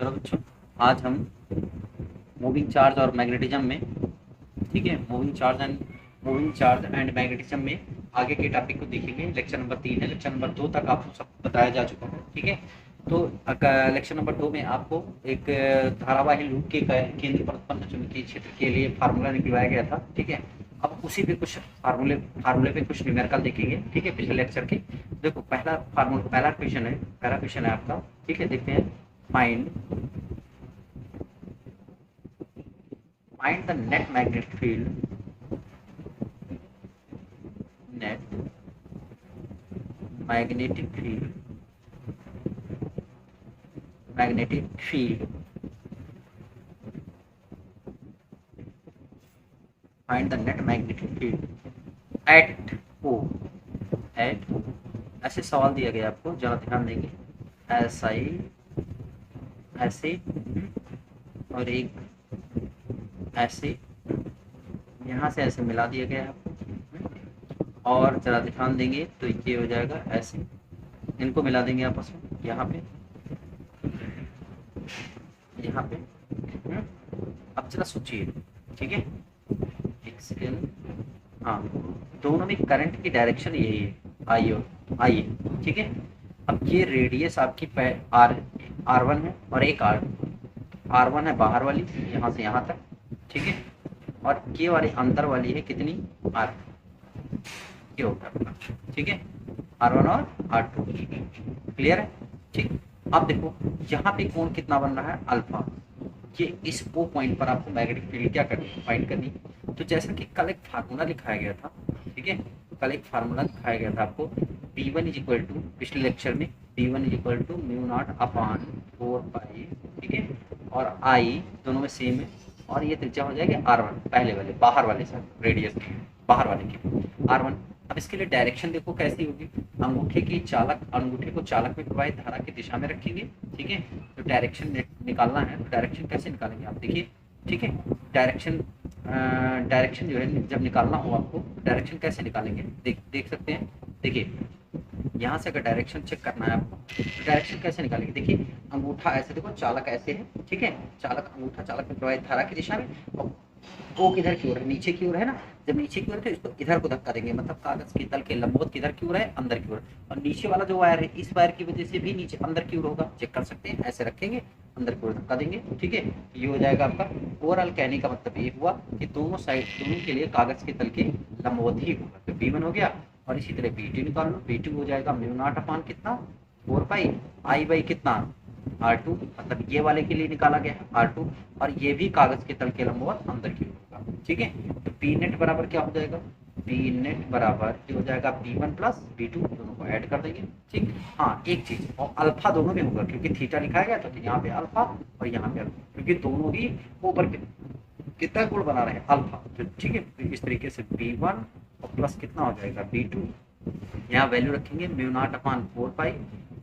चलो बच्चों, आज हम मूविंग चार्ज और मैग्नेटिज्म में, ठीक है, मूविंग चार्ज एंड मैग्नेटिज्म में आगे के टॉपिक को देखेंगे। लेक्चर नंबर 3 है। लेक्चर नंबर 2 तक आपको सब बताया जा चुका है, ठीक है। तो लेक्चर नंबर 2 में आपको एक धारावाही लूप के केंद्र पर उत्पन्न चुंबकीय क्षेत्र के लिए फार्मूला निकलवाया गया था, ठीक है। अब उसी पे कुछ फार्मूले पे कुछ न्यूमेरिकल देखेंगे, ठीक है, पिछले लेक्चर के। देखो, पहला क्वेश्चन है आपका, ठीक है। देखते हैं। Find find the net magnetic field magnetic field find the net magnetic field at O ऐसे सवाल दिया गया आपको, जरा ध्यान देंगे। ऐसा ही, ऐसे, और एक ऐसे, यहाँ से ऐसे मिला दिया गया है आपको, और जरा ध्यान देंगे तो ये हो जाएगा ऐसे। इनको मिला देंगे आपस में, यहाँ पे, यहाँ पे। अब जरा सोचिए, ठीक है। एक सेकेंड। हाँ, दोनों में करंट की डायरेक्शन यही है, आइए, ठीक है। अब ये रेडियस आपकी R1 है, और एक R1 है बाहर वाली, यहाँ से यहाँ तक, ठीक है। और ये वाली अंदर वाली है कितनी, R, ये होगा आपका, ठीक है। R1 और R2, क्लियर है, ठीक। अब देखो, यहाँ पे कोण कितना बन रहा है, अल्फा। ये इस O पॉइंट पर आपको मैग्नेटिक फील्ड क्या करनी है, फाइंड करनी। तो जैसा कि कल एक फार्मूला लिखाया गया था, ठीक है, तो कल एक फार्मूला दिखाया गया था आपको, B1 इज इक्वल टू, पिछले लेक्चर में, B1 is equal to mu not upon 4 pi, ठीक है। और I दोनों में सेम है, और ये त्रिज्या हो जाएगी R1, पहले वाले बाहर वाले सर, रेडियस बाहर वाले की R1। अब इसके लिए डायरेक्शन देखो कैसी होगी। अंगूठे को चालक में प्रवाहित धारा की दिशा में रखेंगे, ठीक है। तो डायरेक्शन निकालना है, तो डायरेक्शन कैसे निकालेंगे आप देखिए, ठीक है। डायरेक्शन जो है जब निकालना हो आपको, डायरेक्शन कैसे निकालेंगे, देख सकते हैं। देखिए, यहाँ से अगर डायरेक्शन चेक करना है आपको, तो डायरेक्शन कैसे निकालेंगे। देखिए, अंगूठा ऐसे, देखो चालक ऐसे है, ठीक है। अंगूठा चालक में प्रवाहित धारा की दिशा में, और वो किधर की ओर है, नीचे की ओर है ना। जब नीचे की ओर है तो इसको इधर को धक्का देंगे, मतलब कागज के तल के लंबवत किधर की ओर है, अंदर की ओर। और नीचे वाला जो वायर है, इस वायर की वजह से भी नीचे अंदर की ओर होगा, चेक कर सकते हैं। ऐसे रखेंगे, अंदर की ओर धक्का देंगे, ठीक है। ये हो जाएगा आपका ओवरऑल। कहने का मतलब ये हुआ कि दोनों के लिए कागज के तल के लंबवत ही होगा। तो B1 हो गया, और इसी तरह B2 निकाल लो। B2 हो जाएगा म्यू नॉट अपॉन कितना, 4 पाई, I बाई कितना, R2, मतलब ये वाले के लिए निकाला गया है R2, और ये भी कागज के तल के लंबवत अंदर की ओर होगा, ठीक है। तो P नेट बराबर क्या हो जाएगा, P नेट बराबर हो जाएगा B1 प्लस B2, दोनों को ऐड कर देंगे, ठीक। हाँ, एक चीज, और अल्फा दोनों में होगा, क्योंकि थीटा लिखाया गया तो यहाँ पे अल्फा और यहाँ पे अल्फा, क्योंकि दोनों ही ऊपर कितना कोण बना रहे हैं, अल्फा। तो ठीक है, तो इस तरीके से B1 और प्लस कितना हो जाएगा B2, यहाँ वैल्यू रखेंगे mu naught upon 4 pi,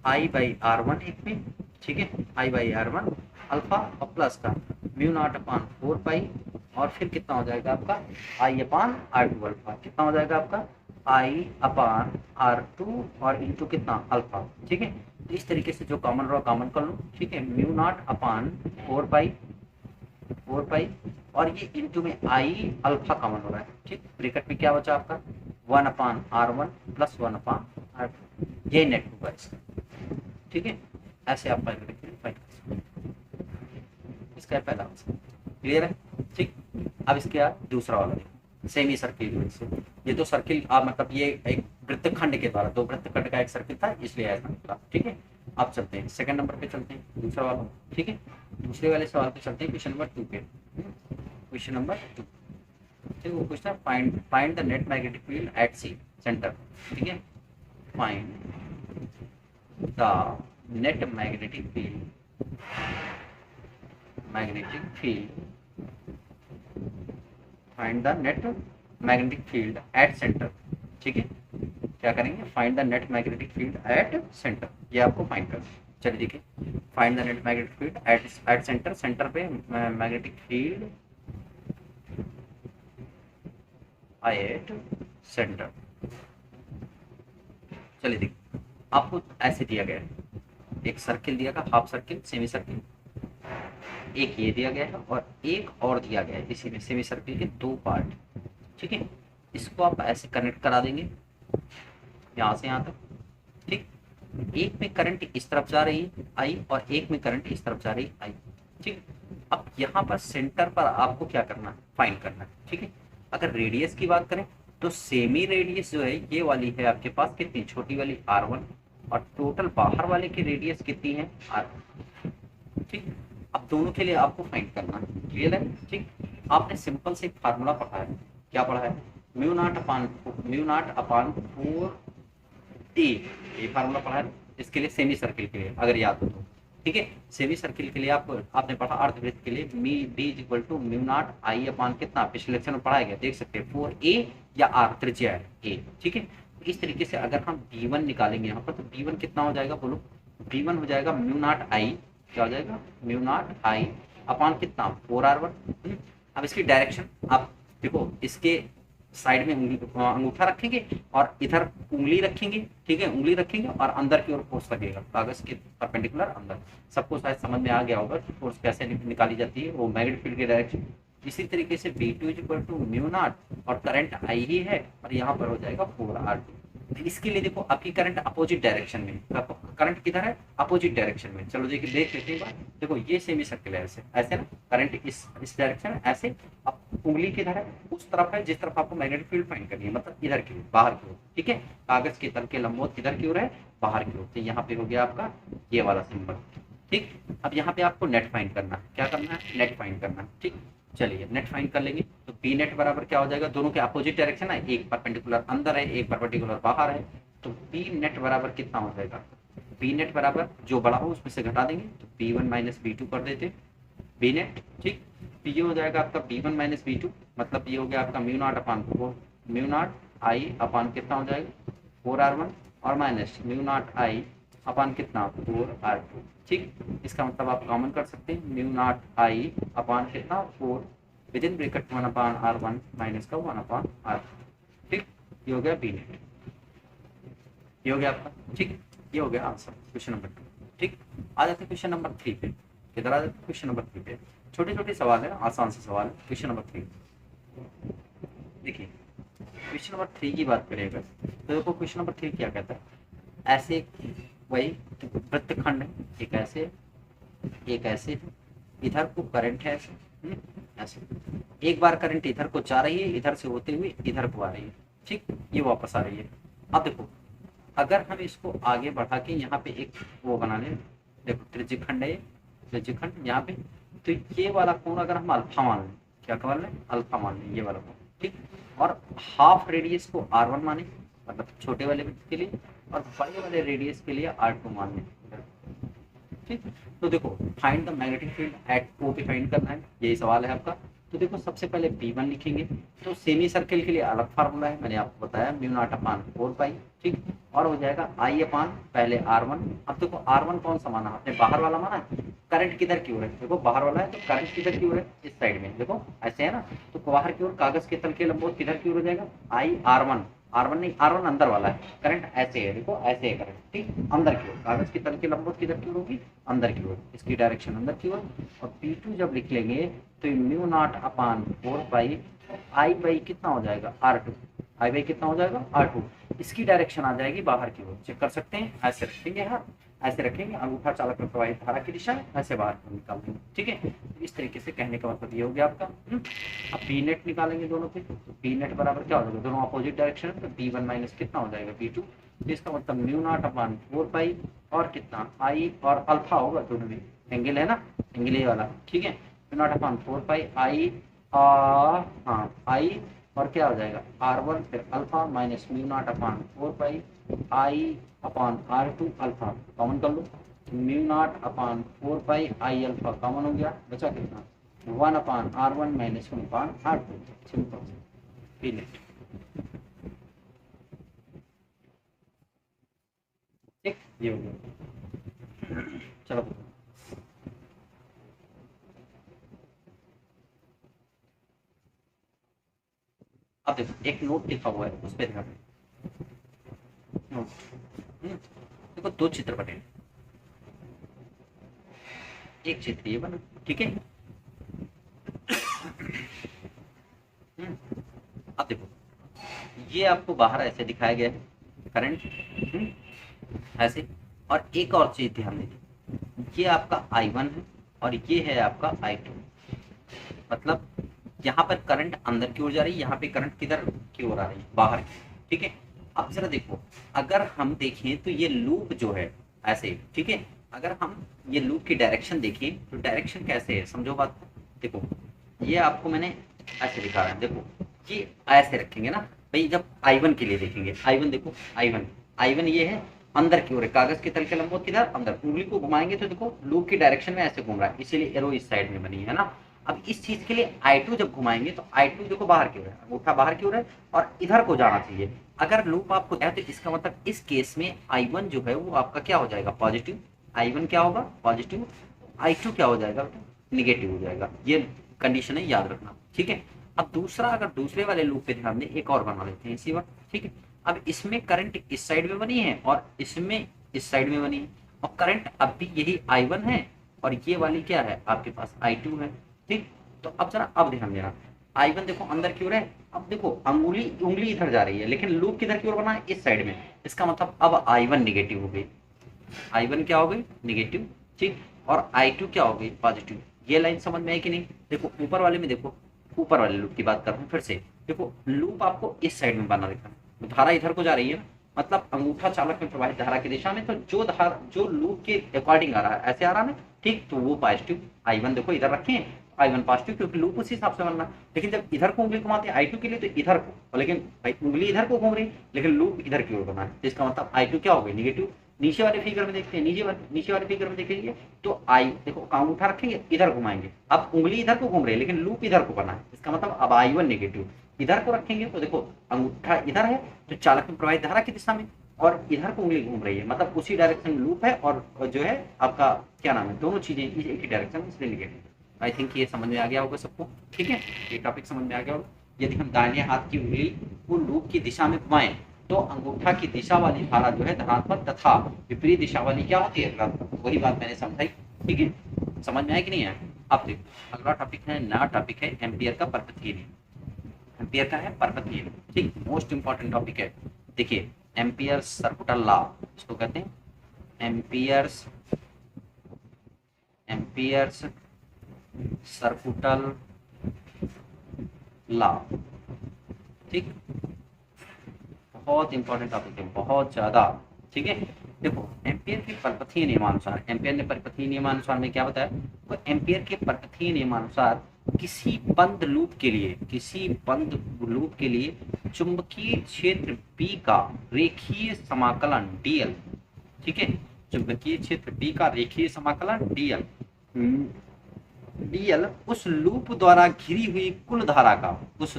I by R1 एक में, ठीक है, I बाई R1 अल्फा, और प्लस का म्यू नॉट अपॉन 4 पाई, और फिर कितना हो जाएगा आपका I अपॉन R2 अल्फा, कितना हो जाएगा आपका I अपॉन R2 और इंटू कितना अल्फा, ठीक है। तो इस तरीके से जो कॉमन रहा कॉमन कर लो, ठीक है। म्यू नॉट अपॉन 4 पाई, और ये इंटू में I अल्फा कॉमन हो रहा है, ठीक। ब्रैकेट में क्या बचा आपका 1 upon R1 plus 1 upon R2, ये नेट होगा इसका, ठीक है। ऐसे आप फाइंड करेंगे, इसका पहला आंसर क्लियर है, ठीक। अब इसके बाद दूसरा वाला देखो, सेमी सर्किल से। ये तो सर्किल मतलब ये एक वृत्तखंड के द्वारा, दो वृत्तखंड का एक सर्किल था, इसलिए ऐसा निकला, ठीक है। अब चलते हैं सेकंड नंबर पे, चलते हैं दूसरा वाला, ठीक है। दूसरे वाले सवाल पे चलते हैं, क्वेश्चन नंबर 2 पे। क्वेश्चन नंबर 2, ठीक, वो पूछता है find the net magnetic field at C centre, ठीक है। Find the net magnetic field find the net magnetic field at centre, ठीक है। क्या करेंगे, find the net magnetic field at centre, ये आपको फाइंड करना है। चलिए देखिए, find the net magnetic field at centre, centre पे मैग्नेटिक फील्ड एट सेंटर। चलिए देखिए, आपको ऐसे दिया गया है, एक सर्किल दिया गया, हाफ सर्किल, सेमी सर्किल, एक ये दिया गया है और एक और दिया गया है इसी में सेमी सर्किल के दो पार्ट, ठीक है। इसको आप ऐसे कनेक्ट करा देंगे यहाँ से यहाँ तक, ठीक। एक में करंट इस तरफ जा रही है आई और एक में करंट इस तरफ जा रही है आई, ठीक। अब यहाँ पर सेंटर पर आपको क्या करना है, फाइंड करना है, ठीक है। अगर रेडियस की बात करें तो सेमी रेडियस जो है ये वाली है आपके पास कितनी, छोटी वाली R1, और टोटल बाहर वाले की रेडियस कितनी है R, ठीक। अब दोनों के लिए आपको फाइंड करना है, क्लियर है, ठीक। आपने सिंपल से एक फार्मूला पढ़ा है, क्या पढ़ा है, म्यू नॉट अपान 4 टी, ये फार्मूला पढ़ा है इसके लिए सेमी सर्किल के लिए, अगर याद हो तो, ठीक है। सेमी सर्किल के लिए आपको आपने पढ़ा अर्धवृत्त के लिए B is equal to mu not I upon कितना, पिछले लेक्चर में पढ़ाया गया, देख सकते हैं 4a या r, त्रिज्या है a, ठीक है। इस तरीके से अगर हम b1 निकालेंगे यहाँ पर तो b1 कितना हो जाएगा बोलो, b1 हो जाएगा म्यू नॉट आई, क्या हो जाएगा म्यू नॉट आई अपान कितना 4r1। अब इसकी डायरेक्शन आप देखो, इसके साइड में अंगूठा रखेंगे और इधर उंगली रखेंगे, ठीक है, उंगली रखेंगे और अंदर की ओर फोर्स लगेगा कागज के परपेंडिकुलर अंदर। सबको शायद समझ में आ गया होगा कि फोर्स कैसे निकाली जाती है, वो मैग्नेटिक फील्ड के डायरेक्शन। इसी तरीके से V2 is equal to mu not और करंट आई ही है और यहाँ पर हो जाएगा 4r2। इसके लिए देखो आपकी करंट अपोजिट डायरेक्शन में, करंट किधर है, अपोजिट डायरेक्शन में। चलो देखिए देख लेते हैं, देखो ये सेमी सर्किल है, ऐसे ऐसे ना, करंट इस डायरेक्शन ऐसे, अब उंगली किधर है, उस तरफ है जिस तरफ आपको मैग्नेटिक फील्ड फाइंड करनी है, मतलब इधर की ओर, बाहर की ओर, ठीक है। कागज के तल के लंबवत किधर की ओर है, बाहर की ओर। तो यहाँ पे हो गया आपका ये वाला सिंबल, ठीक। अब यहाँ पे आपको नेट फाइंड करना है, क्या करना है, नेट फाइंड करना है, ठीक। चलिए नेट फाइंड कर लेंगे तो बी नेट बराबर क्या हो जाएगा, दोनों के अपोजिट डायरेक्शन है, एक परपेंडिकुलर अंदर है एक परपेंडिकुलर बाहर है, तो बी नेट बराबर कितना हो जाएगा, बी नेट बराबर जो बड़ा हो उसमें से घटा देंगे तो b1 माइनस b2 कर देते, बी नेट, ठीक। तो ये हो जाएगा आपका b1 माइनस b2, मतलब ये हो गया आपका mu not upon 4, mu naught I upon कितना हो जाएगा 4r1 और minus mu not I upon कितना 4r2, ठीक। इसका मतलब आप कॉमन कर सकते हैं, म्यू नॉट आई अपान कितना 4 with in bracket 1 upon r1 minus का 1 अपान r2, ठीक। ये हो गया बी नेट, ये हो गया आपका, ठीक। ये हो गया आंसर क्वेश्चन नंबर 2, ठीक। आ जाते क्वेश्चन नंबर 3 पे, किधर आ जाते क्वेश्चन नंबर 3 पे, छोटे छोटे सवाल है, आसान से सवाल है। क्वेश्चन नंबर 3 देखिए, क्वेश्चन नंबर 3 की बात करें अगर तो देखो क्वेश्चन नंबर 3 क्या कहता है, ऐसे वही वृत्तखंड है, एक ऐसे एक ऐसे, इधर को करंट है ऐसे, ऐसे एक बार करंट इधर को जा रही है, इधर से होते हुए इधर को आ रही है, ठीक, ये वापस आ रही है। अब देखो अगर हम इसको आगे बढ़ा के यहाँ पे एक वो बना लें, देखो त्रिज्यखंड है ये, त्रिज्यखंड यहाँ पे, तो ये वाला कोण अगर हम अल्फा मान लें, क्या मान लें, अल्फा मान लें ये वाला कोण, ठीक। और हाफ रेडियस को r1 माने, मतलब छोटे वाले वृत्त के लिए, और बड़े वाले रेडियस के लिए r2 मान लें, ठीक। तो देखो find the magnetic field at O पे फाइंड करना है, यही सवाल है आपका। तो देखो सबसे पहले B1 लिखेंगे, तो सेमी सर्किल के लिए अलग फार्मूला है, मैंने आपको बताया म्यू नॉट अपान 4 पाई, ठीक। और हो जाएगा I अपान पहले R1। अब देखो R1 कौन सा माना, आपने बाहर वाला माना है, करंट किधर की ओर है, देखो बाहर वाला है तो करंट किधर की ओर है, इस साइड में, देखो ऐसे है ना, तो बाहर की ओर कागज के तल के लंबवत किधर की ओर हो जाएगा, I R1, R1 नहीं, R1 अंदर वाला है, करंट ऐसे है, देखो ऐसे है करंट, ठीक, अंदर की ओर, कागज के तल के लंबवत किधर की ओर होगी, अंदर की ओर, इसकी डायरेक्शन अंदर की ओर। और P2 जब लिख लेंगे तो mu not upon 4 pi I by कितना हो जाएगा R2, आई बाई कितना हो जाएगा R2, इसकी डायरेक्शन आ जाएगी बाहर की ओर, चेक कर सकते हैं, ऐसे रखेंगे, हाँ ऐसे रखेंगे, अंगूठा चालक में प्रवाहित धारा की दिशा है, ऐसे बाहर की ओर निकाल देंगे, ठीक है। इस तरीके से कहने का मतलब ये हो गया आपका। अब बी नेट निकालेंगे दोनों पे, तो बी नेट बराबर क्या हो जाएगा, दोनों अपोजिट डायरेक्शन है, तो B1 माइनस कितना हो जाएगा B2, तो इसका मतलब म्यू नॉट अपान 4 पाई और कितना आई और अल्फा होगा, दोनों में एंगल है ना, एंगल ये वाला, ठीक है, म्यू नॉट अपान 4 पाई आई हाँ आई और क्या हो जाएगा R1 फिर alpha minus mu not upon 4 pi I upon R2 alpha, common कर लो, mu not upon 4 pi I alpha common हो गया, बचा कितना 1 upon R1 minus 1 upon R2, simple B net, ठीक, ये हो गया। चलो अब देखो एक नोट लिखा हुआ है उस पर ध्यान, नोट देखो दो चित्रपट हैं, एक चित्र ये बना, ठीक है। अब देखो ये आपको बाहर ऐसे दिखाया गया है करंट, ऐसे। और एक और चीज ध्यान दीजिए, ये आपका I1 है और ये है आपका I2, मतलब यहाँ पर करंट अंदर की ओर जा रही है, यहाँ पे करंट किधर की ओर आ रही है, बाहर की, ठीक है। अब जरा देखो, अगर हम देखें तो ये लूप जो है ऐसे, ठीक है, अगर हम ये लूप की डायरेक्शन देखें तो डायरेक्शन कैसे है, समझो बात को। देखो ये आपको मैंने ऐसे दिखा रहा है, देखो ये ऐसे रखेंगे ना भाई, जब I1 के लिए देखेंगे, I1 देखो, I1 ये है अंदर की ओर है, कागज के तल के लंबवत किधर अंदर, उंगली को घुमाएंगे तो देखो लूप की डायरेक्शन में ऐसे घूम रहा है, इसीलिए एरो इस साइड में बनी है ना। अब इस चीज के लिए I2 जब घुमाएंगे तो I2 देखो बाहर की ओर है, अंगूठा बाहर की ओर है और इधर को जाना चाहिए। अगर लूप आपको है तो इसका मतलब इस केस में I1 जो है वो आपका क्या हो जाएगा, पॉजिटिव। I1 क्या होगा, पॉजिटिव। I2 क्या हो जाएगा, निगेटिव हो जाएगा। ये कंडीशन है, याद रखना, ठीक है। अब दूसरा, अगर दूसरे वाले लूप पे ध्यान दें, एक और बना लेते हैं इसी बार, ठीक है। अब इसमें करंट इस साइड में बनी है और इसमें इस साइड में बनी है, और करंट अब भी यही I1 है और ये वाली क्या है आपके पास I2 है, ठीक। तो अब जरा अब ध्यान देना, I1 देखो अंदर की ओर है, अब देखो उंगली इधर जा रही है लेकिन लूप किधर की ओर बना है, इस साइड में। इसका मतलब अब I1 निगेटिव हो गई, I1 क्या हो गई, निगेटिव, ठीक। और I2 क्या हो गई, पॉजिटिव। ये लाइन समझ में आई कि नहीं। देखो ऊपर वाले में, देखो ऊपर वाले लूप की बात कर रहा हूँ फिर से, देखो लूप आपको इस साइड में बना रखा है, धारा इधर को जा रही है ना, मतलब अंगूठा चालक में प्रवाहित धारा की दिशा में, तो जो धारा जो लूप के अकॉर्डिंग आ रहा है, ऐसे आ रहा है ना, ठीक, तो वो पॉजिटिव। I1 देखो इधर रखे हैं, I1 पॉजिटिव, क्योंकि लूप उसी हिसाब से बनना। लेकिन जब इधर को उंगली घुमाते हैं I2 के लिए तो इधर को, लेकिन भाई उंगली इधर को घूम रही लेकिन लूप इधर की ओर बना है, तो इसका मतलब I2 क्या हो गई, निगेटिव। नीचे वाले फिगर में देखते हैं, नीचे वाले फिगर में देखेंगे तो आई देखो अंगूठा रखेंगे इधर घुमाएंगे, अब उंगली इधर को घूम रही है लेकिन लूप इधर को बना है, इसका मतलब अब I1 नेगेटिव। इधर को रखेंगे तो देखो अंगूठा इधर है तो चालक में प्रवाहित धारा की दिशा में, और इधर को उंगली घूम रही है, मतलब उसी डायरेक्शन में लूप है और जो है आपका क्या नाम है, दोनों चीजें एक ही डायरेक्शन में, इसलिए निगेटिव। आई थिंक ये समझ में आ गया होगा सबको, ठीक है, ये टॉपिक समझ में आ गया होगा। यदि हम दाहिने हाथ की उंगली को लूप की दिशा में घुमाएं तो अंगूठा की दिशा वाली धारा जो है धनात्मक तथा विपरीत दिशा वाली क्या होती है, ऋणात्मक। वही बात मैंने समझाई, ठीक है, समझ में आया कि नहीं आया। अब देखो अगला टॉपिक है, नया टॉपिक है एम्पियर का पर्पतीय नियम। एम्पियर का है पर्पतीय नियम, ठीक, मोस्ट इंपॉर्टेंट टॉपिक है। देखिए एम्पियर सर्कुटल लॉ इसको कहते हैं, एम्पियर्स सर्कुटल लॉ, ठीक, बहुत इंपॉर्टेंट टॉपिक है, बहुत ज्यादा, ठीक है। देखो एम्पियर के परपथीय नियमानुसार, एम्पियर ने परपथीय नियमानुसार में क्या बताया, तो एम्पियर के परपथीय नियमानुसार किसी बंद लूप के लिए चुंबकीय क्षेत्र B का रेखीय समाकलन dl, ठीक है, चुंबकीय क्षेत्र B का रेखीय समाकलन dl उस लूप द्वारा घिरी हुई कुल धारा का, उस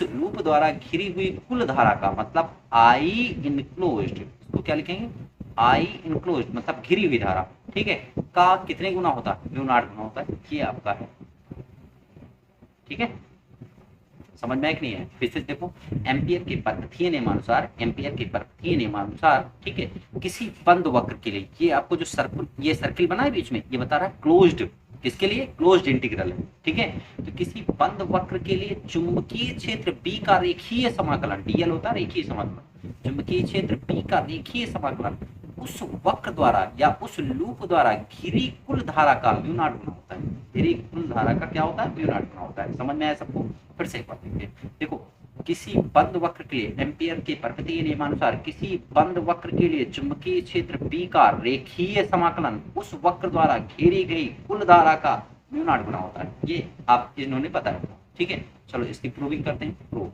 लूप द्वारा घिरी हुई कुल धारा का, मतलब I इनक्लोज्ड, इसको क्या लिखेंगे, I इनक्लोज्ड मतलब घिरी हुई धारा, ठीक है, का कितने गुना होता है, म्यू नॉट गुना होता है, ये आपका है, ठीक है, समझ में आया कि नहीं है। फिर से देखो एम्पियर के पर्पथीय नियमानुसार, ठीक है, किसी बंद वक्र के लिए, ये आपको जो सर्किल बना है बीच में, ये बता रहा है क्लोज्ड, किसके लिए, क्लोज्ड इंटीग्रल है, ठीक है। तो किसी बंद वक्र के लिए चुंबकीय क्षेत्र B का रेखीय समाकलन, dl होता है रेखीय समाकलन, चुंबकीय क्षेत्र B का रेखीय समाकलन उस वक्र द्वारा या उस लूप द्वारा घिरी कुल धारा का म्यू नॉट गुना होता है, घिरी कुल धारा का क्या होता है, म्यू नॉट गुना होता है। समझ में आया सबको। फिर से एक बार देखिए, देखो किसी बंद वक्र के लिए, एम्पियर के पर्पतीय नियमानुसार किसी बंद वक्र के लिए चुंबकीय क्षेत्र B का रेखीय समाकलन उस वक्र द्वारा घेरी गई कुल धारा का म्यू नॉट गुना होता है, ये आप इन्होंने बताया, ठीक है। चलो इसकी प्रूविंग करते हैं, प्रूफ,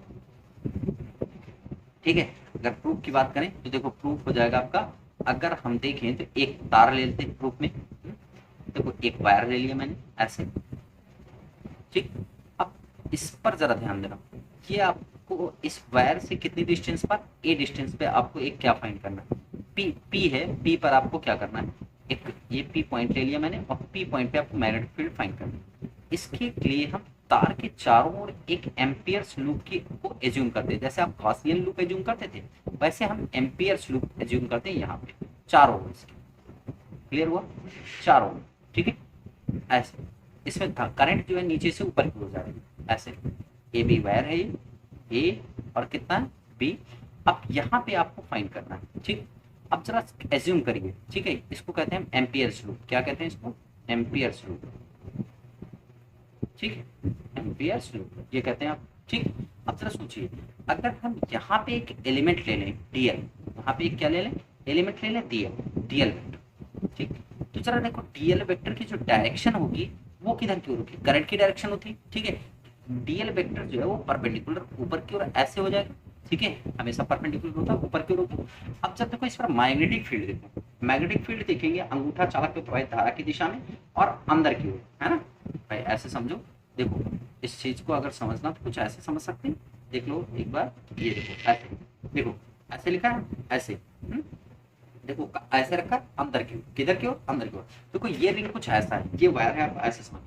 ठीक है। अगर प्रूफ की बात करें तो देखो प्रूफ हो जाएगा आपका, अगर हम देखें तो एक तार ले लेते हैं प्रूफ में, देखो एक वायर ले लिया मैंने ऐसे, ठीक। अब इस पर जरा ध्यान देना, ये आपको इस वायर से कितनी डिस्टेंस पर, ए डिस्टेंस पे आपको एक क्या फाइंड करना है, पी है, पी पर आपको क्या करना है, एक ये पी पॉइंट ले लिया मैंने और पी पॉइंट पे आपको मैग्नेटिक फील्ड फाइंड करना है। इसके लिए हम तार के चारों ओर एक एम्पियर्स लूप को एज्यूम करते हैं, जैसे आप गॉसियन लूप एज्यूम करते थे वैसे हम एम्पियर्स लूप एज्यूम करते हैं यहाँ पे चारों ओर इसके, क्लियर हुआ, चारों ओर, ठीक है, ऐसे इसमें करंट जो है नीचे से ऊपर की ओर जा रही है ऐसे। ए बी वायर है ये, ए और कितना है बी। अब यहाँ पे आपको फाइंड करना है, ठीक। अब जरा एज्यूम करिए, ठीक है, इसको कहते हैं एम्पियर्स लूप। क्या कहते हैं इसको? एम्पियर्स लूप, ठीक है, एम्पियर्स लूप ये कहते हैं आप, ठीक। अब जरा सोचिए, अगर हम यहाँ पे एक एलिमेंट ले लें डीएल, यहाँ पे एक क्या ले लें? एलिमेंट ले लें डीएल, डीएल वेक्टर, ठीक। तो जरा देखो डीएल वेक्टर की जो डायरेक्शन होगी वो किधर की ओर होगी? करंट की डायरेक्शन होती है, ठीक है। डीएल वेक्टर जो है वो परपेंडिकुलर ऊपर की ओर ऐसे हो जाएगा, ठीक है, हमेशा परपेंडिकुलर होता है, ऊपर की ओर होता है। अब जब देखो इस पर मैग्नेटिक फील्ड देखो, मैग्नेटिक फील्ड देखेंगे अंगूठा चालक में प्रवाहित धारा की दिशा में और अंदर की ओर, है ना भाई, ऐसे समझो। देखो इस चीज को अगर समझना तो कुछ ऐसे समझ सकते हैं, देख लो एक बार, ये देखो ऐसे, देखो ऐसे लिखा है ऐसे, देखो ऐसे रखा अंदर की ओर, किधर की ओर? अंदर की ओर। देखो ये रिंग कुछ ऐसा है, ये वायर है, आप ऐसे समझो,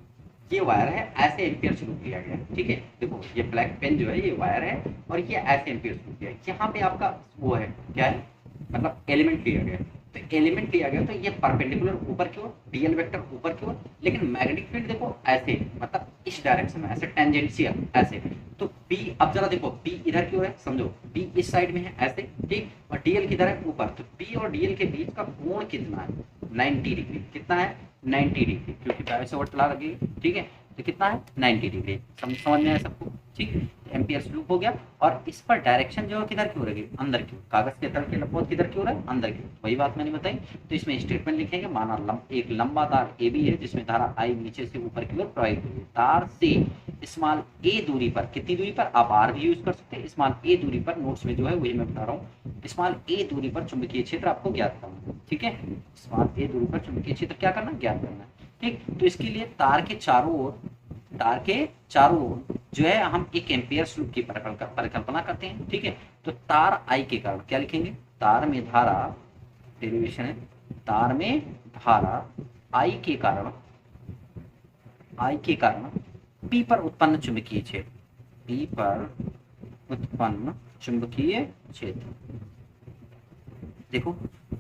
ये वायर है, ऐसे एम्पियर लूप लिया गया है, ठीक है। देखो ये ब्लैक पेन जो है ये वायर है और ये ऐसे एम्पियर लूप लिया है। यहाँ पे आपका वो है क्या है, मतलब एलिमेंट लिया गया, तो एलिमेंट लिया गया तो ये परपेंडिकुलर ऊपर की ओर, डीएल वेक्टर ऊपर की ओर, लेकिन मैग्नेटिक फील्ड देखो ऐसे, मतलब इस डायरेक्शन में ऐसे टेंजेंशियल ऐसे। तो बी, अब जरा देखो बी इधर की ओर है, समझो बी इस साइड में है ऐसे, ठीक, और डीएल किधर है? ऊपर। तो बी और डीएल के बीच का कोण कितना है? 90 डिग्री। कितना है? 90 डिग्री, क्योंकि पैर से वोट ला लगी, ठीक है। तो कितना है? 90 डिग्री। समझ में आया सबको, ठीक। एम्पियर्स लूप हो गया, और इस पर डायरेक्शन जो है किधर की ओर है? अंदर की ओर। कागज के तल के लंबवत किधर की ओर है? अंदर की ओर। वही बात मैंने बताई। तो इसमें स्टेटमेंट लिखेंगे, माना एक लंबा तार ए बी है जिसमें धारा आई नीचे से ऊपर की ओर प्रवाहित हुई है। तार से स्मॉल ए दूरी पर, कितनी दूरी पर? आप आर भी यूज कर सकते हैं। स्मॉल ए दूरी पर, नोट्स में जो है वही मैं बता रहा हूँ, स्मॉल ए दूरी पर चुंबकीय क्षेत्र आपको ज्ञात करना है, ठीक है। स्मॉल ए दूरी पर चुंबकीय क्षेत्र क्या करना? ज्ञात करना है, ठीक। तो इसके लिए तार के चारों ओर जो है हम एक एम्पियर लूप की परिकल्पना करते हैं, ठीक है। तो तार आई के कारण क्या लिखेंगे? तार में धारा, डेरिवेशन है, तार में धारा आई के कारण पी पर उत्पन्न चुंबकीय क्षेत्र, पी पर उत्पन्न चुंबकीय क्षेत्र। देखो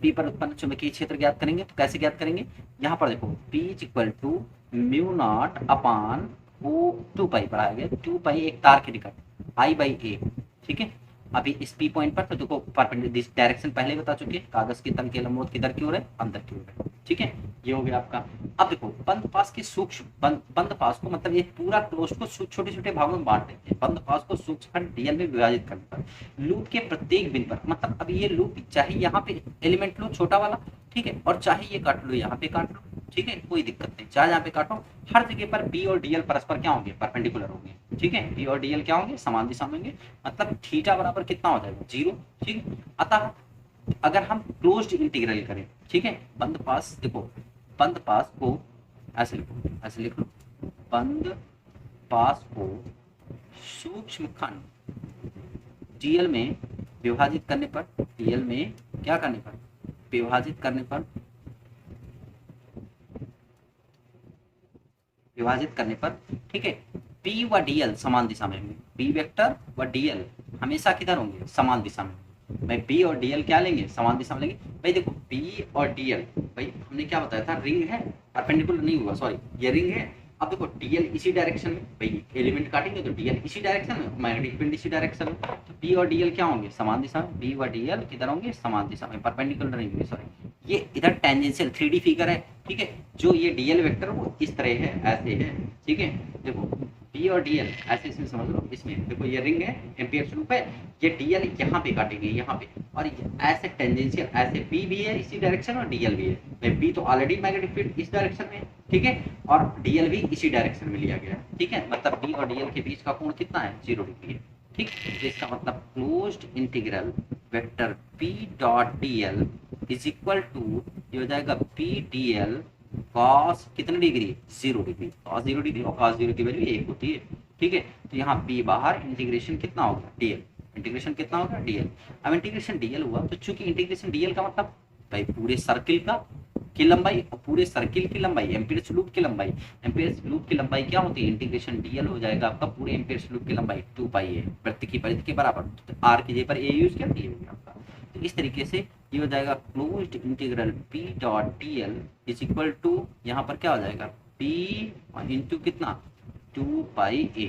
पी पर उत्पन्न चुंबकीय क्षेत्र ज्ञात करेंगे, तो कैसे ज्ञात करेंगे? यहाँ पर देखो P equal to mu not upon O 2 pi पढ़ाया गया, 2 पाई एक तार के निकट आई बाई ए, ठीक है। अभी इस पी पॉइंट पर तो देखो परपेंडिकुलर डायरेक्शन पहले बता चुके हैं, कागज के तल के लंबवत किधर की ओर है? अंदर की ओर है, ठीक है। ये हो गया आपका। अब देखो बंद पास के सूक्ष्म बंद पास को, मतलब ये पूरा क्लोज को छोटे छोटे भागों में बांट देते हैं। बंद पास को सूक्ष्म खंड डीएल में विभाजित करने पर लूप के प्रत्येक बिंदु पर, मतलब अब ये लूप चाहे यहाँ पे एलिमेंट लो छोटा वाला, ठीक है, और चाहे ये काट लो, यहाँ पे काट लो, ठीक है, कोई दिक्कत नहीं, चाहे यहाँ पे काटो, हर जगह पर बी और डीएल परस्पर क्या होंगे? परपेंडिकुलर होंगे, ठीक है। बी और डीएल क्या होंगे? समान दिशा में होंगे, मतलब थीटा बराबर कितना हो जाएगा? 0, ठीक। अतः अगर हम क्लोज्ड इंटीग्रल करें, ठीक है, बंद पास, देखो बंद पास को ऐसे लिखो, ऐसे लिख लो, बंद पास को सूक्ष्म खंड डीएल में विभाजित करने पर, डीएल में क्या करने पर? विभाजित करने पर, ठीक है, पी व डीएल समान दिशा में होंगे। पी वेक्टर व डीएल हमेशा किधर होंगे? समान दिशा में। भाई पी और डीएल क्या लेंगे? समान दिशा में लेंगे। भाई देखो पी और डीएल, भाई हमने क्या बताया था? रिंग है, परपेंडिकुलर नहीं हुआ, सॉरी, ये रिंग है। अब देखो डीएल इसी डायरेक्शन में, भाई एलिमेंट काटेंगे तो डीएल इसी डायरेक्शन में, मैग्नेटिक फील्ड इसी डायरेक्शन में, तो पी और डीएल क्या होंगे? समान दिशा में। पी व डीएल किधर होंगे? समान दिशा में, परपेंडिकुलर नहीं होंगे, सॉरी। ये इधर टेंजेंशियल 3D फिगर है, ठीक है। जो ये डीएल वेक्टर वो इस तरह है, ऐसे है, ठीक है। देखो पी और डीएल ऐसे इसमें समझ लो, इसमें देखो ये रिंग है, एम्पियर लूप है, ये डीएल यहाँ पे काटेंगे, यहाँ पे, और ऐसे टेंजेंशियल ऐसे पी भी है इसी डायरेक्शन और डीएल भी है। पी तो ऑलरेडी मैग्नेटिक फील्ड इस डायरेक्शन में, ठीक है, और डीएल भी इसी डायरेक्शन में लिया गया है, ठीक है। मतलब पी और डीएल के बीच का कोण कितना है? 0 डिग्री है, ठीक। तो इसका मतलब closed integral vector P dot DL is equal to, ये हो जाएगा पी डीएल कॉस कितने डिग्री? 0 डिग्री। कॉस 0 डिग्री और कॉस 0 की वैल्यू 1 होती है, ठीक है। तो यहाँ पी बाहर, इंटीग्रेशन कितना होगा? डीएल, इंटीग्रेशन कितना होगा? डीएल। अब इंटीग्रेशन डीएल हुआ, तो चूंकि इंटीग्रेशन डीएल का मतलब भाई पूरे सर्किल की लंबाई और पूरे सर्किल की लंबाई, एम्पियर्स लूप की लंबाई, एम्पियर्स लूप की लंबाई क्या होती है? इंटीग्रेशन डीएल हो जाएगा आपका पूरे एम्पियर्स लूप की लंबाई 2 पाई है, वृत्त की परिधि के बराबर। तो आर की जगह पर ए यूज किया, ये हो गया आपका। तो इस तरीके से ये हो जाएगा closed integral P dot D L is equal to, यहाँ पर क्या हो जाएगा पी इंटू कितना 2 पाई ए,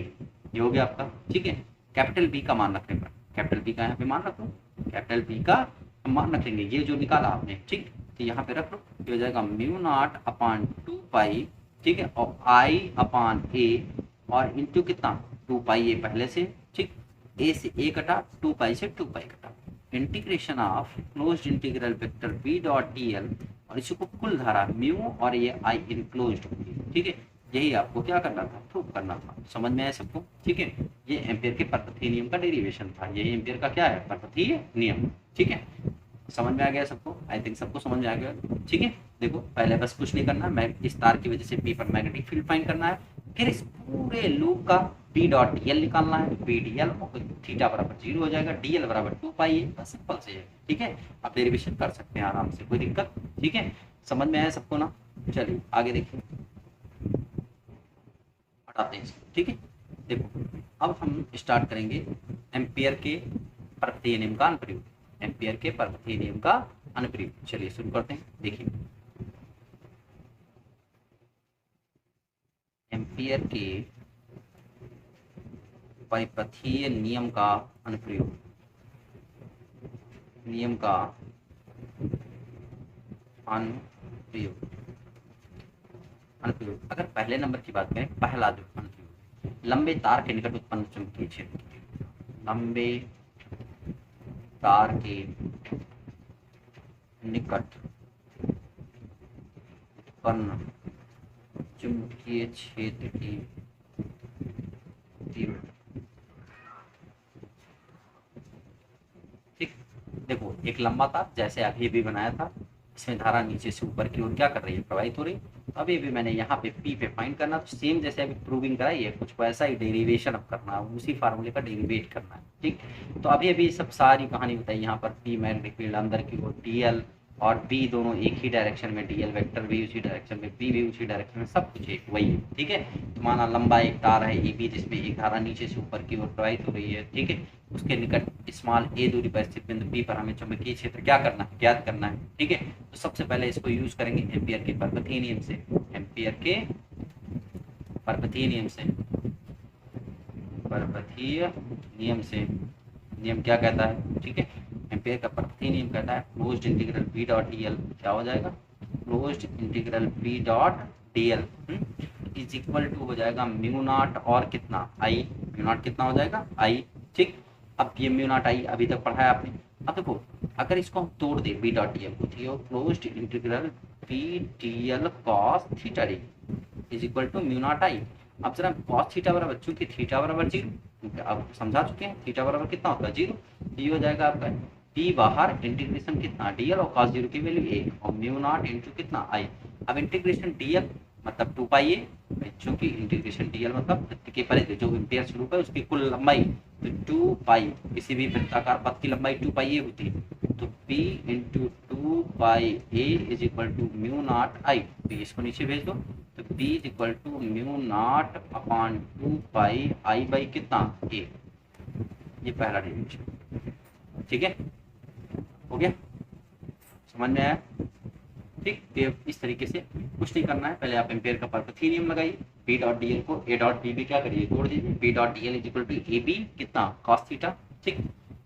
ये हो गया आपका। ठीक है, कैपिटल बी का मान रखने पर, कैपिटल बी का यहाँ पे मान रख लो, कैपिटल बी का मान रख लेंगे, ये जो निकाला आपने, ठीक, तो यहाँ पे रख लो, ये हो जाएगा म्यू नॉट अपान 2 पाई, ठीक है, और आई अपान ए, और इंटू कितना 2 पाई ए पहले से, ठीक, ए से ए कटा, 2 पाई से 2 पाई कटा, integration of closed integral vector B dot D L, और इसी को कुल धारा म्यू और ये आई इनक्लोज्ड होगी। ठीक है, यही आपको क्या करना था, प्रूव करना था। समझ में आया सबको? ठीक है, ये एम्पियर के पर्पथीय नियम का डेरिवेशन था, यही एम्पियर का क्या है, पर्पथीय नियम। ठीक है, समझ में आ गया सबको? आई थिंक सबको समझ में आ गया। ठीक है, देखो पहले बस कुछ नहीं करना, मैं इस तार की वजह से पी पर मैग्नेटिक फील्ड फाइंड करना है, फिर इस पूरे लूप का बी डॉट डी एल निकालना है, बी डी एल थीटा बराबर 0 हो जाएगा, डी एल बराबर 2 पाई है, बस सिंपल से है। ठीक है, आप डेरिवेशन कर सकते हैं आराम से, कोई दिक्कत? ठीक है, समझ में आया सबको ना? चलिए आगे देखिए, हटाते हैं इसको। ठीक है, देखो अब हम स्टार्ट करेंगे एम्पियर के पर्पथीय नियम का अनुप्रयोग, एम्पियर के पर्पथीय नियम का अनुप्रयोग। चलिए शुरू करते हैं। देखिए एम्पियर के परिपथीय नियम का अनुप्रयोग, नियम का अनुप्रयोग, अनुप्रयोग अगर पहले नंबर की बात करें, पहला जो अनुप्रयोग, लंबे तार के निकट उत्पन्न चुंबकीय क्षेत्र, लंबे तार के निकट उत्पन्न चुंबकीय क्षेत्र की तीव्रता। ठीक, देखो एक लंबा तार जैसे अभी भी बनाया था, इसमें धारा नीचे से ऊपर की ओर क्या कर रही है, प्रवाहित हो रही। अभी भी मैंने यहाँ पे पी पे फाइंड करना, तो सेम जैसे अभी प्रूविंग कराई है, कुछ वैसा ही डेरिवेशन अब करना है, उसी फार्मूले का डेरिवेट करना है। ठीक, तो अभी अभी सब सारी कहानी बताई, यहाँ पर पी मैग्नेटिक फील्ड अंदर की ओर, डी एल और बी दोनों एक ही डायरेक्शन में, डी एल वेक्टर भी उसी डायरेक्शन में, बी भी उसी डायरेक्शन में, सब कुछ एक वही है। ठीक है, तो माना लंबा एक तार है ए बी, जिसमें एक धारा नीचे से ऊपर की ओर प्रवाहित हो रही है। ठीक है, उसके निकट स्मॉल ए दूरी पर स्थित बिंदु बी पर हमें चुंबकीय क्षेत्र क्या करना है, ज्ञात करना है। ठीक है, तो सबसे पहले इसको यूज करेंगे एम्पियर के पर्पथीय नियम से, एम्पियर के पर्पथीय नियम से, पर्पथीय नियम से। नियम क्या कहता है? ठीक है, एम्पियर का पर्पथीय नियम कहता है closed integral B dot D L क्या हो जाएगा, closed integral B dot D L is equal to हो जाएगा म्यू नॉट और कितना आई, म्यू नॉट कितना हो जाएगा आई। ठीक, अब ये म्यू नॉट आई अभी तक पढ़ा है आपने। अब देखो अगर इसको हम तोड़ दे बी डॉट डी एल को, तो closed integral B D L cos theta D is equal to mu not I. अब जरा कॉस थीटा बराबर, चूंकि थीटा बराबर 0, अब समझा चुके हैं थीटा बराबर कितना होता है 0, ये हो जाएगा आपका पी बाहर, इंटीग्रेशन कितना डी एल और कॉस 0 की वैल्यू 1 और म्यू नॉट इंटू कितना आई। अब इंटीग्रेशन डी एल मतलब 2 पाई ए, चूंकि इंटीग्रेशन डी एल मतलब वृत्त के परिधि जो एम्पियर स्वरूप है उसकी कुल लंबाई, तो 2 पाई, किसी भी वृत्ताकार पथ की लंबाई 2 पाई ए होती है, तो p into 2 pi a is equal to mu not I. तो इसको नीचे भेज दो, तो p is equal to mu not upon 2 pi I by कितना ए। ये पहला डेरिवेशन। ठीक है, हो गया, समझ में आया? ठीक, तो इस तरीके से कुछ नहीं करना है, पहले आप एम्पियर का पर्पथीय नियम लगाइए, बी डॉट डी एल को ए डॉट बी भी क्या करिए, तोड़ दीजिए, B dot D L is equal to A B कितना कॉस थीटा। ठीक,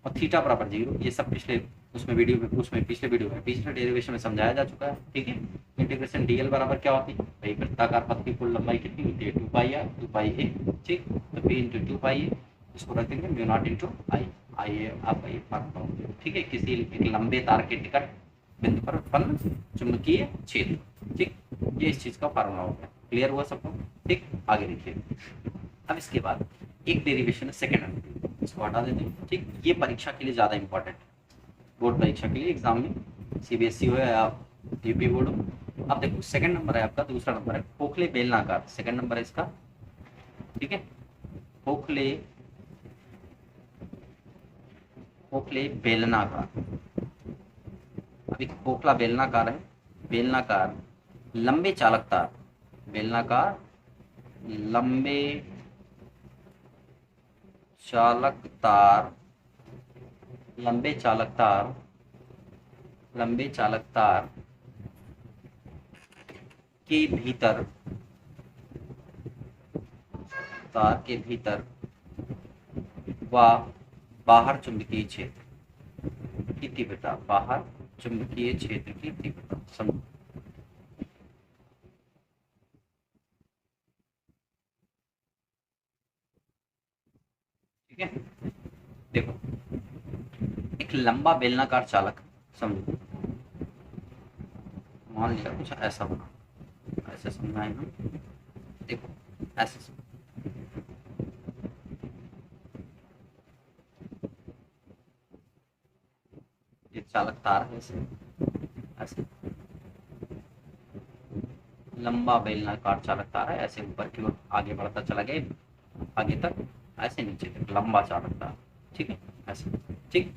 और थीटा बराबर 0, ये सब पिछले उसमें वीडियो में, उसमें पिछले वीडियो में, पिछले डेरिवेशन में समझाया जा चुका है। ठीक है, इंटीग्रेशन डी एल बराबर क्या होती है भाई, वृत्ताकार पथ की कुल लंबाई कितनी होती है 2 पाई आर 2 पाई ए। ठीक, तो बी इंटू 2 पाई ए, इसको रख देंगे म्यू नॉट इंटू आई, आई आपका ये फार्मूला हो गया। ठीक है, किसी एक लंबे तार के टिकट बिंदु पर उत्पन्न चुंबकीय क्षेत्र। ठीक, ये इस चीज का फार्मूला हो गया, क्लियर हुआ सबको? ठीक, आगे देखिए, अब इसके बाद एक डेरिवेशन है सेकंड अनुप्रयोग, इसको हटा देते हैं। ठीक, ये परीक्षा के लिए ज्यादा इंपॉर्टेंट, बोर्ड परीक्षा के लिए, एग्जाम में, सीबीएसई हो या यूपी बोर्ड हो। अब देखो सेकंड नंबर है आपका, दूसरा नंबर है खोखले बेलनाकार, सेकंड नंबर है इसका। ठीक है, खोखले खोखले बेलनाकार, अभी खोखला बेलनाकार है, बेलनाकार लंबे चालक तार, बेलनाकार लंबे चालक तार, लंबे चालक तार लंबे चालक तार के भीतर, तार के भीतर व बाहर चुंबकीय क्षेत्र की तीव्रता, बाहर चुंबकीय क्षेत्र की तीव्रता समझो। ठीक है, देखो एक लंबा बेलनाकार चालक समझो, मान लिया कुछ ऐसा बना, ऐसे समझाएं हम, देखो ऐसे समझो। ये चालक तार है, ऐसे ऐसे लंबा बेलनाकार चालक तार है, ऐसे ऊपर की ओर आगे बढ़ता चला गया, आगे तक, ऐसे नीचे तक लंबा चालक तार। ठीक है, ऐसे। ठीक,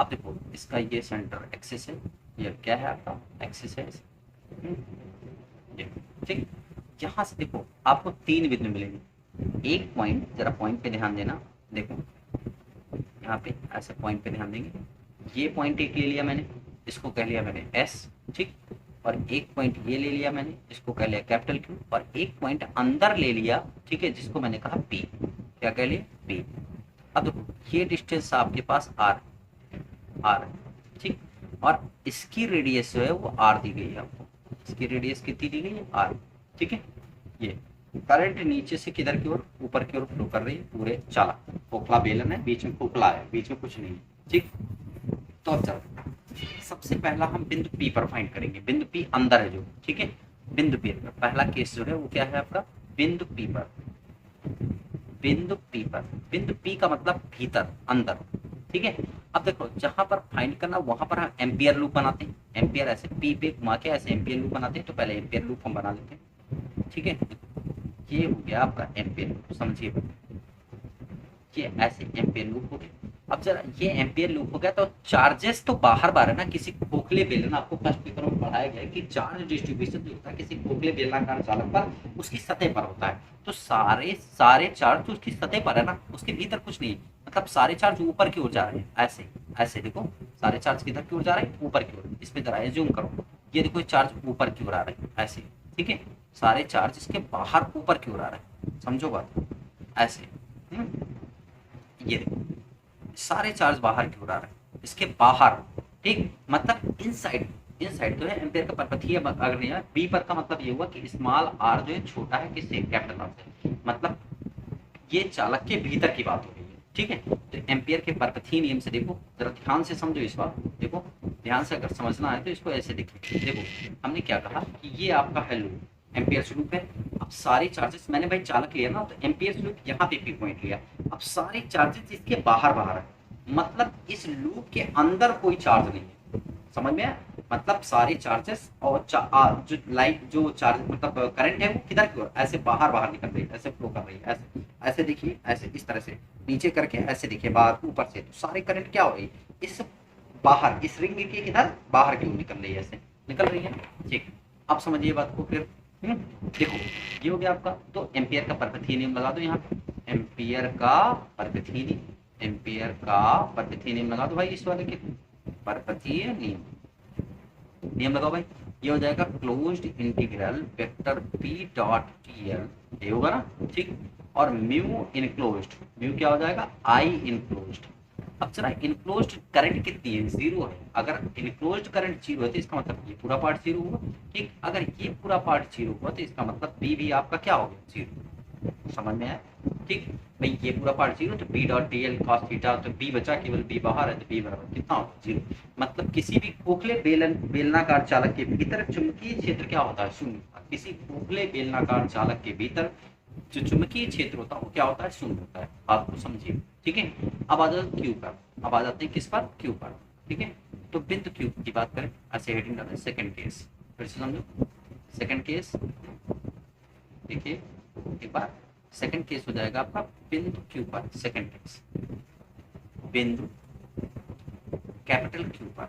अब देखो इसका ये सेंटर एक्सिस है, ये क्या है आपका एक्सिस है, ये ठीक। यहाँ से देखो आपको 3 बिंदु मिलेंगे। एक पॉइंट, जरा पॉइंट पे ध्यान देना, देखो यहाँ पे ऐसे पॉइंट पे ध्यान देंगे। ये पॉइंट एक ले लिया मैंने, इसको कह लिया मैंने एस, ठीक। और एक पॉइंट ये ले लिया मैंने, इसको कह लिया कैपिटल क्यू। और एक पॉइंट अंदर ले लिया, ठीक है, जिसको मैंने कहा पी। क्या कह लिया, पी। अब देखो ये डिस्टेंस आपके पास आर, आर, ठीक। और इसकी रेडियस जो है वो आर दी गई है आपको, इसकी रेडियस कितनी दी गई है, आर। ठीक है, ये करंट नीचे से किधर की ओर, ऊपर की ओर फ्लो कर रही है पूरे चालक। खोखला बेलन है, बीच में खोखला है, बीच में कुछ नहीं है, ठीक। तो अब चलो सबसे पहला हम बिंदु पी पर फाइंड करेंगे, बिंदु पी अंदर है जो, ठीक है। बिंदु पी पर पहला केस जो है वो क्या है आपका, बिंदु पी पर, बिंदु पी पर। बिंदु पी का मतलब भीतर, अंदर, ठीक है। अब देखो जहां पर फाइंड करना वहां पर हम एम्पियर लूप बनाते हैं, एम्पियर ऐसे पी पे घुमा के ऐसे एम्पियर लूप बनाते हैं। तो पहले एम्पियर लूप हम बना लेते हैं, ठीक है। ये हो गया आपका एम्पियर लूप, समझिए, ये ऐसे एम्पियर लूप हो गया। अब जरा ये एम्पियर लूप हो गया तो चार्जेस तो बाहर बाहर है ना, किसी खोखले बेलन, आपको फर्स्ट पेपर में पढ़ाया गया है कि चार्ज डिस्ट्रीब्यूशन जो होता है किसी खोखले बेलनाकार चालक पर उसकी सतह पर होता है। तो सारे सारे चार्ज तो उसकी सतह पर है ना, उसके भीतर कुछ नहीं है। मतलब सारे चार्ज ऊपर की ओर जा रहे हैं, ऐसे ऐसे देखो सारे चार्ज किधर की ओर जा रहे हैं, ऊपर की ओर। इसमें जरा जूम करो, ये देखो चार्ज ऊपर की ओर आ रहे हैं ऐसे, ठीक है। सारे चार्ज इसके बाहर ऊपर की ओर आ रहे हैं, समझो बात, ऐसे। ये देखो सारे चार्ज बाहर की ओर आ रहे हैं, इसके बाहर, ठीक। मतलब इनसाइड, इनसाइड जो है एम्पियर का परपथीय अगर नहीं है, बी पर का मतलब ये हुआ कि स्मॉल आर जो है छोटा है किससे, कैपिटल आर से। मतलब ये चालक के भीतर की बात हो रही है, ठीक है। तो एम्पियर के परपथीय नियम से देखो, जरा ध्यान से समझो इस बात को, देखो ध्यान से अगर समझना है तो इसको ऐसे देखिए। देखो हमने क्या कहा कि ये आपका है लूप, एम्पियर लूप है। अब सारे चार्जेस मैंने भाई चालक लिया ना, तो एम्पियर लूप यहाँ पे पी पॉइंट लिया। अब सारे चार्जेस इसके बाहर बाहर है, मतलब इस लूप के अंदर कोई चार्ज नहीं है, समझ में आया। मतलब सारे चार्जेस और जो लाइट जो चार्ज मतलब करंट है वो किधर की ओर, ऐसे बाहर बाहर निकल रही है, ऐसे फ्लो कर रही है, ऐसे ऐसे देखिए, ऐसे इस तरह से नीचे करके ऐसे देखिए बाहर ऊपर से। तो सारे करंट क्या हो रही है, इस बाहर, इस रिंग के किधर, बाहर की ओर निकल रही है, ऐसे निकल रही है, ठीक। अब समझिए बात को फिर। देखो ये हो गया आपका, तो एम्पियर का परपथीय नियम लगा दो यहाँ पे, एम्पियर का परपथीय नियम, एम्पियर का परपथीय नियम लगा दो भाई, इस वाले के परपथीय नियम, नियम लगाओ भाई। ये हो जाएगा closed integral vector P dot TL, ये होगा ना, ठीक। और म्यू इनक्लोज्ड, म्यू क्या हो जाएगा, आई इनक्लोज्ड। अब जरा इनक्लोज्ड करंट कितनी है, 0 है। अगर इनक्लोज्ड करंट 0 है तो इसका मतलब ये पूरा पार्ट 0 होगा, ठीक। अगर ये पूरा पार्ट 0 हुआ तो इसका मतलब बी भी आपका क्या हो गया, 0। समझ में आया, ठीक। भाई ये पूरा पार्ट 0 तो B dot D L cos theta, तो बी बचा, केवल बी बाहर है, तो बी बराबर कितना होगा, 0। मतलब किसी भी खोखले बेलनाकार चालक के भीतर चुंबकीय क्षेत्र क्या होता है, शून्य। किसी खोखले बेलनाकार चालक के भीतर जो चुंबकीय क्षेत्र होता है वो क्या होता है, शून्य होता है। आपको समझिए, ठीक है। अब आ जाते क्यू पर, अब आ जाते हैं किस पर, क्यू पर, ठीक है। तो बिंदु क्यू की बात करें, ऐसे हेडिंग डालें, सेकंड केस, फिर से समझो, सेकंड केस, देखिए एक बार, सेकंड केस हो जाएगा आपका बिंदु क्यू पर, सेकंड केस बिंदु कैपिटल क्यू पर।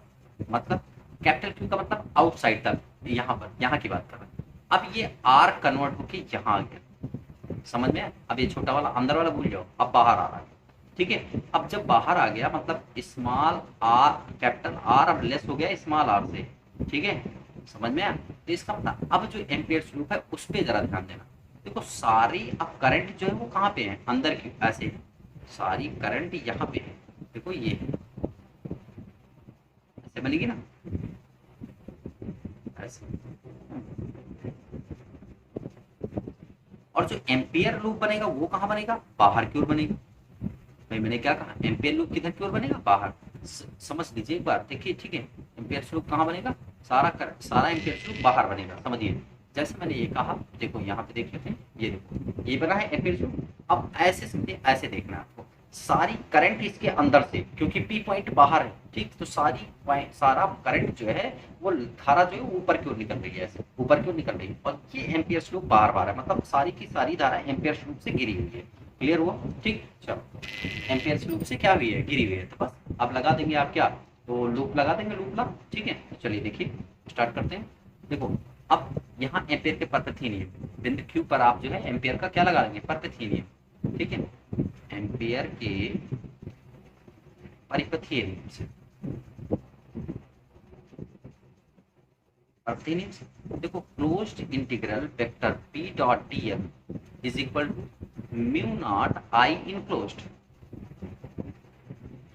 मतलब कैपिटल क्यू का मतलब आउटसाइड तक, यहाँ पर, यहाँ की बात कर रहे हैं। अब ये आर कन्वर्ट होके यहाँ आ गया, समझ में। अब ये छोटा वाला अंदर वाला भूल जाओ, अब बाहर आ रहा है, ठीक है। अब जब बाहर आ गया मतलब स्मॉल आर, कैपिटल आर अब लेस हो गया स्मॉल आर से, ठीक है, समझ में आया। तो इसका मतलब अब जो एम्पियर लूप है उस पर जरा ध्यान देना। देखो सारी अब करंट जो है वो कहाँ पे है, अंदर की, ऐसे सारी करंट यहाँ पे है, देखो ये ऐसे बनेगी ना, ऐसे। और जो एम्पियर लूप बनेगा वो कहाँ बनेगा, बाहर की ओर बनेगा। भाई मैंने क्या कहा, एम्पियर लूप किधर की ओर बनेगा, बाहर। समझ लीजिए एक बार, देखिए, ठीक है। एम्पियर लूप कहाँ बनेगा, सारा एम्पियर लूप बाहर बनेगा, समझिए। जैसे मैंने ये कहा, देखो यहाँ पे देख लेते हैं, ये देखो ये बना है एम्पियर लूप। अब ऐसे समझिए, ऐसे देखना है आपको, सारी करंट इसके अंदर से, क्योंकि पी पॉइंट बाहर है, ठीक, तो सारा करंट जो है वो धारा जो है ऊपर की ओर निकल रही है, ऐसे ऊपर की ओर निकल रही है। और ये एम्पियर लूप बार बार है, मतलब सारी की सारी धारा एम्पियर लूप से गिरी हुई है। क्लियर हुआ, ठीक। चलो, एम्पियर लूप से क्या हुई है, गिरी हुई है, तो बस अब लगा देंगे आप क्या, तो लूप लगा देंगे, लूप ला, ठीक है। तो चलिए देखिए, स्टार्ट करते हैं। देखो अब यहाँ एम्पियर के परपेथी नियम, बिंदु क्यू पर आप जो है एम्पियर का क्या लगा देंगे, परपेथी नियम, ठीक है। एम्पियर के परिपथीय नियम से, परपेथीय नियम से देखो, closed integral vector P dot DL is equal to mu not I enclosed,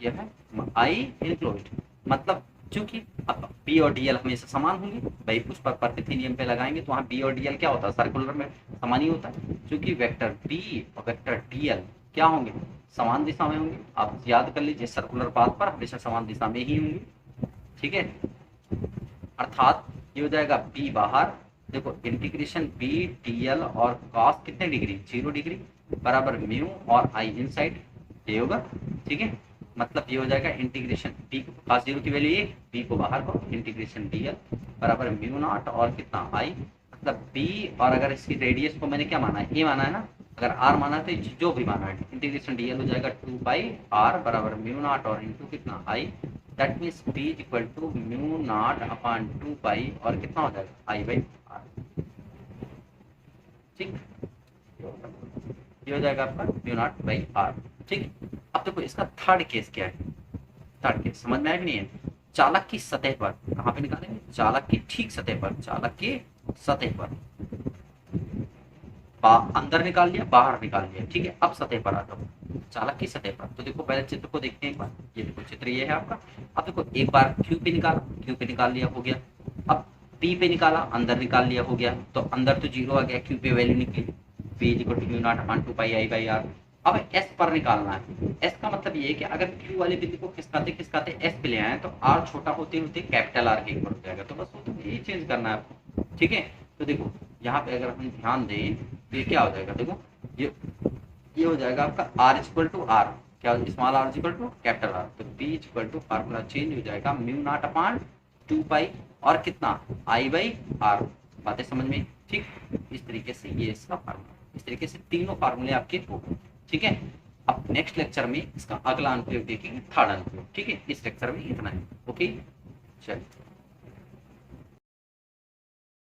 यह है आई इनक्लोज्ड, मतलब चूंकि अब बी और डीएल हमेशा समान होंगे, भाई उस पर परपेथीय नियम पे लगाएंगे तो वहाँ बी और डीएल क्या होता है, सर्कुलर में समान ही होता है। चूंकि वेक्टर बी और वेक्टर डीएल क्या होंगे, समान दिशा में होंगे। आप याद कर लीजिए, सर्कुलर पाथ पर हमेशा समान दिशा में ही होंगे, ठीक है। अर्थात ये हो जाएगा बी बाहर, देखो इंटीग्रेशन बी डीएल और कॉस कितने डिग्री, 0 डिग्री, बराबर म्यू और आई इनसाइड, ये होगा, ठीक है। मतलब ये हो जाएगा इंटीग्रेशन बी को कॉस 0 की वैल्यू ये, बी को बाहर करो, इंटीग्रेशन डीएल बराबर म्यू नॉट और कितना आई, मतलब बी, और अगर इसकी रेडियस को मैंने क्या माना है, ए माना है ना, अगर आर माना है तो जो भी माना है, इंटीग्रेशन डीएल हो जाएगा 2 पाई आर बराबर म्यू नॉट और इंटू कितना I, that means B is equal to mu not upon 2 pi और कितना हो जाएगा आई बाई आर, ठीक। ये हो जाएगा आपका म्यू नॉट बाई आर, ठीक। अब देखो इसका थर्ड केस क्या है, थर्ड केस समझ में आया कि नहीं है। चालक की सतह पर, कहाँ पे निकालेंगे, चालक की ठीक सतह पर, चालक की सतह पर, अंदर निकाल लिया, बाहर निकाल लिया, ठीक है। अब सतह पर आ जाओ, चालक की सतह पर, तो देखो पहले चित्र को देखते हैं एक बार, ये देखो चित्र ये है आपका। अब देखो एक बार क्यू पे निकाला, क्यू पे निकाल लिया, हो गया। अब पी पे निकाला, अंदर निकाल लिया, हो गया। तो अंदर तो 0 आ गया, क्यू पे वैल्यू निकली, P is equal to mu not upon 2 pi I by R. अब एस पर निकालना है, एस का मतलब ये है कि अगर क्यू वाले बिंदु को खिसकाते एस पे ले आए तो आर छोटा होते होते कैपिटल आर के ऊपर हो जाएगा, तो बस वो तो यही चेंज करना है आपको, ठीक है। तो देखो यहाँ पे अगर हम ध्यान दें तो ये क्या हो जाएगा, देखो ये हो जाएगा आपका आर इक्वल टू आर, क्या small r equal to capital R, तो B equal to formula change हो जाएगा म्यू नॉट अपॉन 2 पाई और कितना आई बाई आर, बातें समझ में, ठीक। इस तरीके से ये इसका फार्मूला, इस तरीके से तीनों फार्मूले आपके हो गए, ठीक है। अब नेक्स्ट लेक्चर में इसका अगला अनुप्रयोग देखेंगे, थर्ड अनुप्रयोग, ठीक है। इस लेक्चर में इतना है, ओके, चलिए।